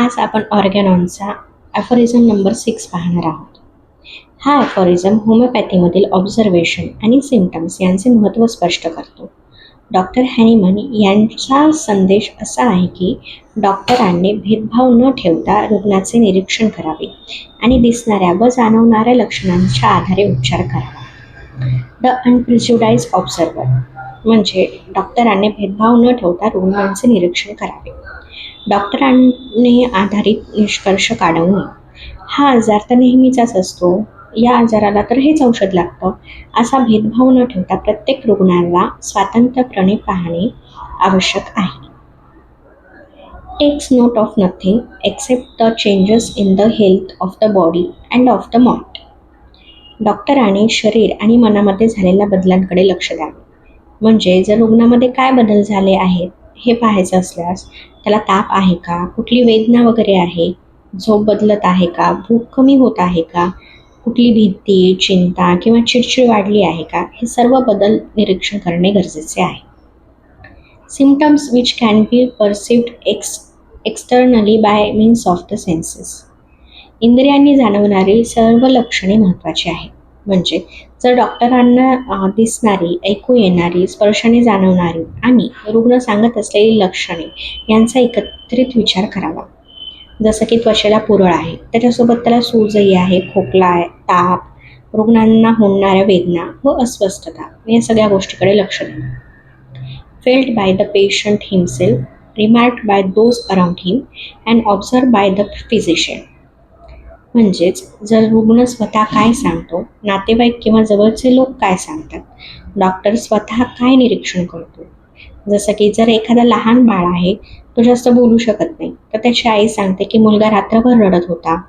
आज आपण ऑर्गॅनॉनचा ॲफोरिझम नंबर 6 पाहणार आहोत. हा ॲफोरिझम होमिओपॅथीमधील ऑब्झर्वेशन आणि सिम्पटम्स यांचे महत्त्व स्पष्ट करतो. डॉक्टर हॅनिमन यांचा संदेश असा आहे की डॉक्टरांनी भेदभाव न ठेवता रुग्णाचे निरीक्षण करावे आणि दिसणाऱ्या व जाणवणाऱ्या लक्षणांच्या आधारे उपचार करावा. द अनप्रिज्युडाइज्ड ऑब्झर्वर म्हणजे डॉक्टरांनी भेदभाव न ठेवता रुग्णांचे निरीक्षण करावे. डॉक्टरांनी आधारित निष्कर्ष काढवणे. हा आजार तर नेहमीचाच असतो, या आजाराला तर हेच औषध लागतं, असा भेदभाव न ठेवता प्रत्येक रुग्णाला स्वतंत्रपणे पाहणे आवश्यक आहे. Takes note of nothing except the changes in the health of the body and of the mind. डॉक्टरांनी शरीर आणि मनामध्ये झालेल्या बदलांकडे लक्ष द्यावे. म्हणजे जर रुग्णामध्ये काय बदल झाले आहेत हे पाहायचं असल्यास त्याला ताप आहे का, कुठली वेदना वगैरे आहे, झोप बदलत आहे का, भूक कमी होत आहे का, कुठली भीती, चिंता किंवा चिडचिड वाढली आहे का, हे सर्व बदल निरीक्षण करणे गरजेचे आहे. Symptoms which can be perceived externally by means of the senses. इंद्रियांनी जाणवणारी सर्व लक्षणे महत्त्वाची आहेत. म्हणजे जर डॉक्टरांना दिसणारी, ऐकू येणारी, स्पर्शाने जाणवणारी आणि रुग्ण सांगत असलेली लक्षणे यांचा एकत्रित विचार करावा. जसं की त्वचेला पुरळ आहे, त्याच्यासोबत त्याला सूजही आहे, खोकला आहे, ताप, रुग्णांना होणाऱ्या वेदना व अस्वस्थता या सगळ्या गोष्टीकडे लक्ष देणं. Felt by the patient himself, remarked by those around him and observe by the physician. म्हणजेच जर रुग्ण स्वतः काय सांगतो, नातेवाईक किंवा जवळचे लोक काय सांगतात, डॉक्टर स्वतः काय निरीक्षण करतो. जसं की जर एखादा लहान बाळ आहे, तो जास्त बोलू शकत नाही, तर त्याची आई सांगते की मुलगा रात्रभर रडत होता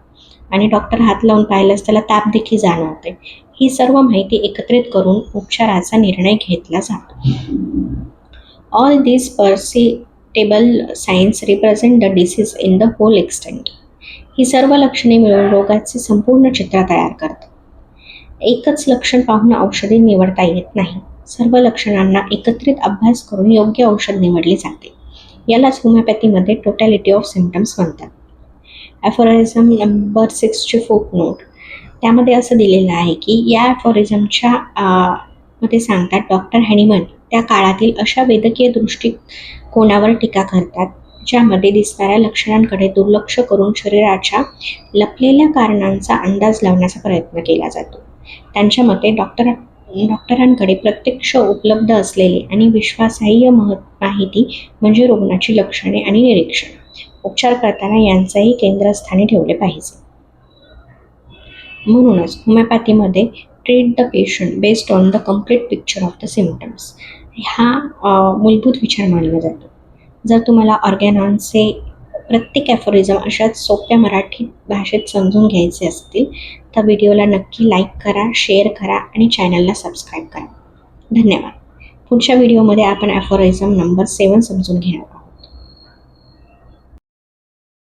आणि डॉक्टर हात लावून पाहिल्यास त्याला ताप देखील जाणवते. ही सर्व माहिती एकत्रित करून उपचाराचा निर्णय घेतला जातो. All these perceivable signs represent the disease in the whole extent. ही सर्व लक्षणे मिळून रोगाचे संपूर्ण चित्र तयार करतात. एकच लक्षण पाहून औषधे निवडता येत नाही. सर्व लक्षणांना एकत्रित अभ्यास करून योग्य औषध निवडले जाते. यालाच होमिओपॅथीमध्ये टोटॅलिटी ऑफ सिम्पटम्स म्हणतात. ॲफोरिझम नंबर 6 ची फुटनोट त्यामध्ये असं दिलेलं आहे की या ॲफोरिझमच्या मध्ये सांगतात डॉक्टर हॅनिमन त्या काळातील अशा वैद्यकीय दृष्टिकोनावर टीका करतात ज्यामध्ये दिसणाऱ्या लक्षणांकडे दुर्लक्ष करून शरीराच्या लपलेल्या कारणांचा अंदाज लावण्याचा प्रयत्न केला जातो. त्यांच्या मते डॉक्टरांकडे प्रत्यक्ष उपलब्ध असलेले आणि विश्वासार्ह माहिती म्हणजे रुग्णाची लक्षणे आणि निरीक्षण. उपचार करताना यांचाही केंद्रस्थानी ठेवले पाहिजे. म्हणूनच होमिओपॅथीमध्ये treat the patient based on the complete picture of the symptoms हा मूलभूत विचार मानला जातो. जर तुम्हाला ऑर्गॅनॉनचे प्रत्येक ॲफोरिझम अशाच सोप्या मराठी भाषेत समजून घ्यायचे असतील तर व्हिडिओला नक्की लाईक करा, शेअर करा आणि चॅनलला सबस्क्राईब करा. धन्यवाद. पुढच्या व्हिडिओमध्ये आपण ॲफोरिझम नंबर 7 समजून घेणार आहोत.